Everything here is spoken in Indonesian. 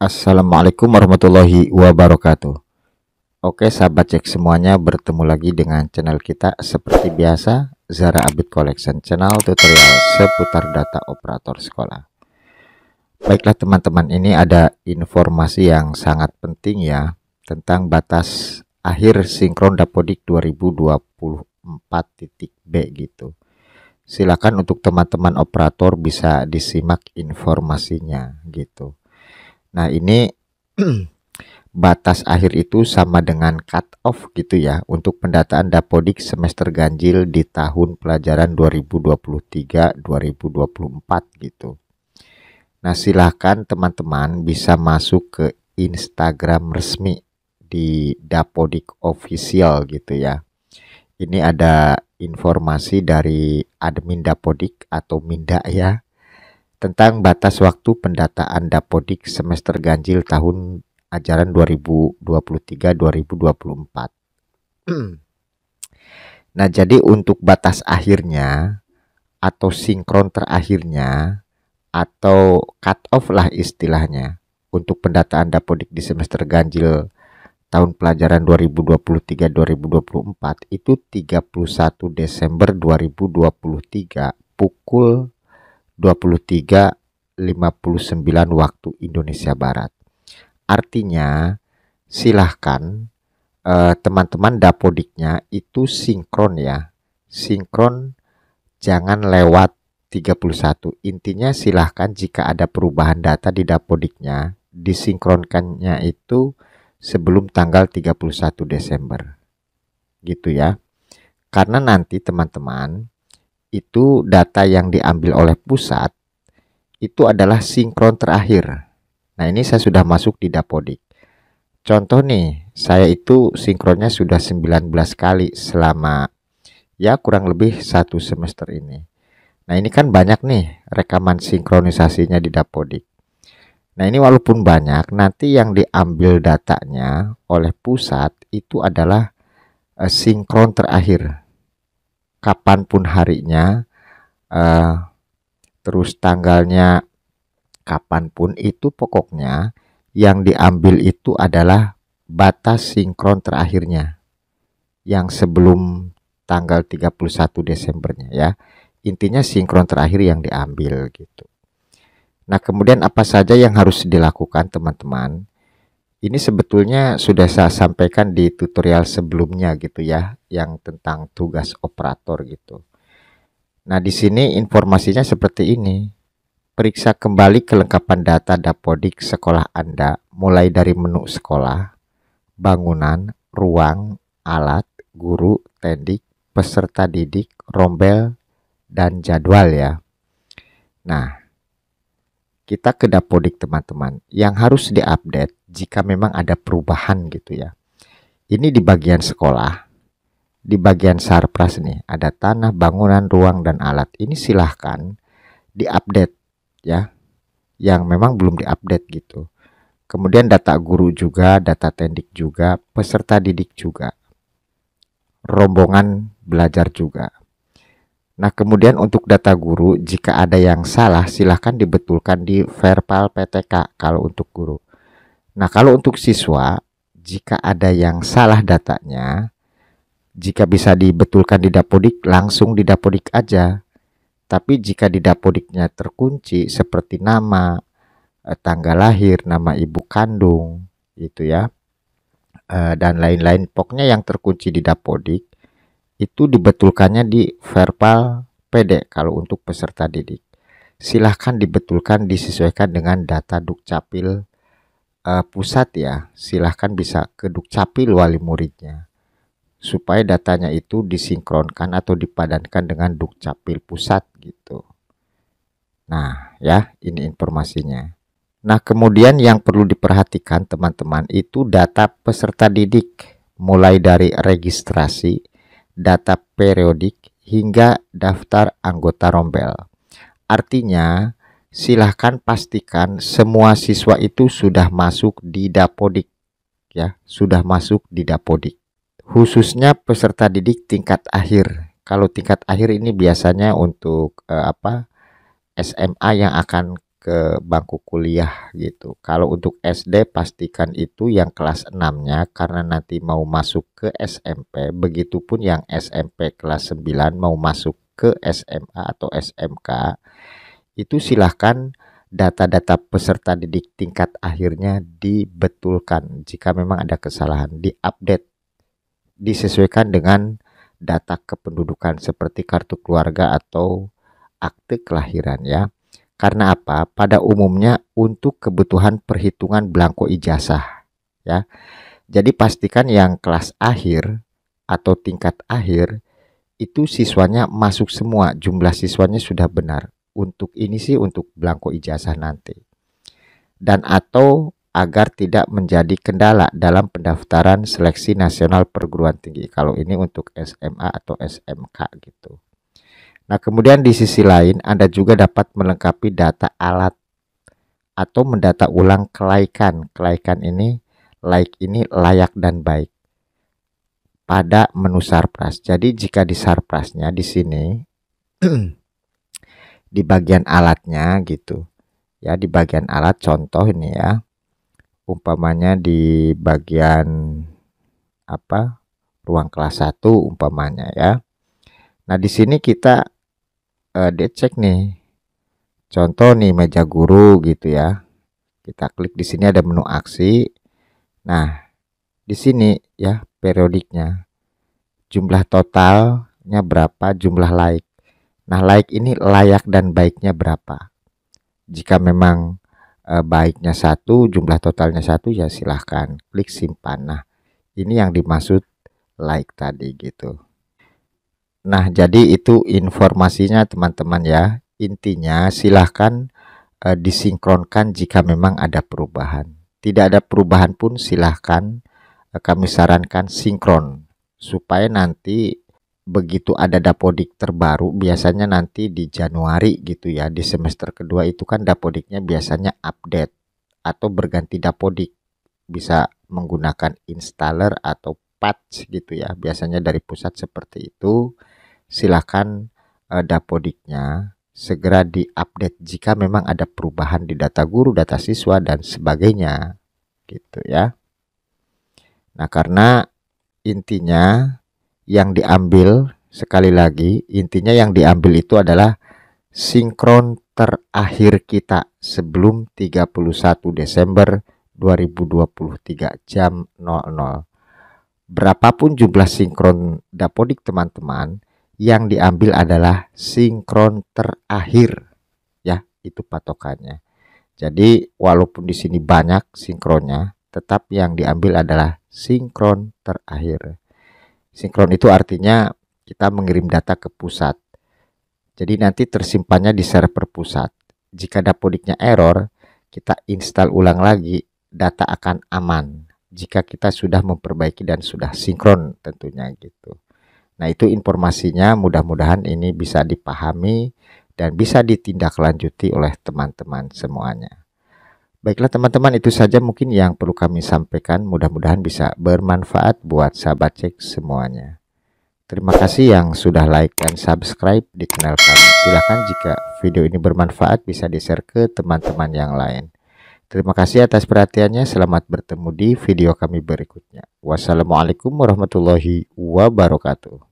Assalamualaikum warahmatullahi wabarakatuh. Oke sahabat cek semuanya, bertemu lagi dengan channel kita seperti biasa, Zara Abid Collection, channel tutorial seputar data operator sekolah. Baiklah teman-teman, ini ada informasi yang sangat penting ya tentang batas akhir sinkron Dapodik 2024.b gitu. Silakan untuk teman-teman operator bisa disimak informasinya gitu. Nah, ini batas akhir itu sama dengan cut off gitu ya untuk pendataan Dapodik semester ganjil di tahun pelajaran 2023-2024 gitu. Nah, silahkan teman-teman bisa masuk ke Instagram resmi di Dapodik Official gitu ya. Ini ada informasi dari admin Dapodik atau Minda ya, tentang batas waktu pendataan Dapodik semester ganjil tahun ajaran 2023-2024. Nah, jadi untuk batas akhirnya atau sinkron terakhirnya atau cut off lah istilahnya untuk pendataan Dapodik di semester ganjil tahun pelajaran 2023-2024 itu 31 Desember 2023 pukul 23.59 waktu Indonesia Barat. Artinya silahkan teman-teman Dapodiknya itu sinkron ya. Sinkron jangan lewat 31. Intinya silahkan jika ada perubahan data di Dapodiknya disinkronkannya itu sebelum tanggal 31 Desember. Gitu ya. Karena nanti teman-teman itu data yang diambil oleh pusat itu adalah sinkron terakhir. Nah, ini saya sudah masuk di Dapodik. Contoh nih, saya itu sinkronnya sudah 19 kali selama ya kurang lebih 1 semester ini. Nah, ini kan banyak nih rekaman sinkronisasinya di Dapodik. Nah, ini walaupun banyak, nanti yang diambil datanya oleh pusat itu adalah sinkron terakhir. Kapanpun harinya, terus tanggalnya kapanpun, itu pokoknya yang diambil itu adalah batas sinkron terakhirnya yang sebelum tanggal 31 Desembernya ya. Intinya sinkron terakhir yang diambil gitu. Nah, kemudian apa saja yang harus dilakukan teman-teman? Ini sebetulnya sudah saya sampaikan di tutorial sebelumnya gitu ya, yang tentang tugas operator gitu. Nah, di sini informasinya seperti ini. Periksa kembali kelengkapan data Dapodik sekolah Anda mulai dari menu sekolah, bangunan, ruang, alat, guru, tendik, peserta didik, rombel, dan jadwal ya. Nah, kita ke Dapodik teman-teman, yang harus diupdate jika memang ada perubahan gitu ya. Ini di bagian sekolah, di bagian sarpras nih, ada tanah, bangunan, ruang, dan alat. Ini silahkan diupdate ya, yang memang belum diupdate gitu. Kemudian data guru juga, data tendik juga, peserta didik juga, rombongan belajar juga. Nah, kemudian untuk data guru, jika ada yang salah silahkan dibetulkan di verbal PTK kalau untuk guru. Nah, kalau untuk siswa, jika ada yang salah datanya, jika bisa dibetulkan di Dapodik, langsung di Dapodik aja. Tapi jika di Dapodiknya terkunci seperti nama, tanggal lahir, nama ibu kandung, gitu ya, dan lain-lain, pokoknya yang terkunci di Dapodik, itu dibetulkannya di verbal PD kalau untuk peserta didik. Silahkan dibetulkan disesuaikan dengan data Dukcapil pusat ya. Silahkan bisa ke Dukcapil wali muridnya supaya datanya itu disinkronkan atau dipadankan dengan Dukcapil pusat gitu. Nah ya, ini informasinya. Nah, kemudian yang perlu diperhatikan teman-teman itu data peserta didik mulai dari registrasi, data periodik, hingga daftar anggota rombel. Artinya, silahkan pastikan semua siswa itu sudah masuk di Dapodik ya, sudah masuk di Dapodik. Khususnya peserta didik tingkat akhir. Kalau tingkat akhir ini biasanya untuk SMA yang akan ke bangku kuliah gitu. Kalau untuk SD pastikan itu yang kelas 6-nya karena nanti mau masuk ke SMP, begitupun yang SMP kelas 9 mau masuk ke SMA atau SMK, itu silahkan data-data peserta didik tingkat akhirnya dibetulkan jika memang ada kesalahan, diupdate, disesuaikan dengan data kependudukan seperti kartu keluarga atau akte kelahiran ya. Karena apa? Pada umumnya untuk kebutuhan perhitungan belangko ijazah ya. Jadi pastikan yang kelas akhir atau tingkat akhir itu siswanya masuk semua, jumlah siswanya sudah benar. Untuk ini sih untuk belangko ijazah nanti. Dan atau agar tidak menjadi kendala dalam pendaftaran seleksi nasional perguruan tinggi. Kalau ini untuk SMA atau SMK gitu. Nah, kemudian di sisi lain Anda juga dapat melengkapi data alat atau mendata ulang kelaikan. Kelaikan ini, layak dan baik pada menu Sarpras. Jadi jika di Sarprasnya di sini di bagian alatnya gitu. Ya, di bagian alat contoh ini ya. Umpamanya di bagian apa? Ruang kelas 1 umpamanya ya. Nah, di sini kita dicek nih. Contoh nih meja guru gitu ya. Kita klik di sini ada menu aksi. Nah, di sini ya periodiknya. Jumlah totalnya berapa, jumlah like. Nah, like ini layak dan baiknya berapa. Jika memang baiknya 1, jumlah totalnya 1 ya silahkan klik simpan. Nah, ini yang dimaksud like tadi gitu. Nah, jadi itu informasinya teman-teman ya. Intinya silahkan disinkronkan jika memang ada perubahan. Tidak ada perubahan pun silahkan kami sarankan sinkron supaya nanti begitu ada dapodik terbaru, biasanya nanti di Januari gitu ya, di semester kedua itu kan dapodiknya biasanya update atau berganti dapodik, bisa menggunakan installer atau patch gitu ya, biasanya dari pusat seperti itu. Silakan dapodiknya segera diupdate jika memang ada perubahan di data guru, data siswa dan sebagainya gitu ya. Nah, karena intinya yang diambil, sekali lagi intinya yang diambil itu adalah sinkron terakhir kita sebelum 31 Desember 2023 jam 00. Berapapun jumlah sinkron dapodik teman-teman, yang diambil adalah sinkron terakhir ya, itu patokannya. Jadi walaupun di sini banyak sinkronnya, tetap yang diambil adalah sinkron terakhir. Sinkron itu artinya kita mengirim data ke pusat. Jadi nanti tersimpannya di server pusat. Jika dapodiknya error, kita install ulang lagi, data akan aman. Jika kita sudah memperbaiki dan sudah sinkron tentunya gitu. Nah, itu informasinya, mudah-mudahan ini bisa dipahami dan bisa ditindaklanjuti oleh teman-teman semuanya. Baiklah teman-teman, itu saja mungkin yang perlu kami sampaikan. Mudah-mudahan bisa bermanfaat buat sahabat cek semuanya. Terima kasih yang sudah like dan subscribe di channel kami. Silahkan jika video ini bermanfaat bisa di-share ke teman-teman yang lain. Terima kasih atas perhatiannya. Selamat bertemu di video kami berikutnya. Wassalamualaikum warahmatullahi wabarakatuh.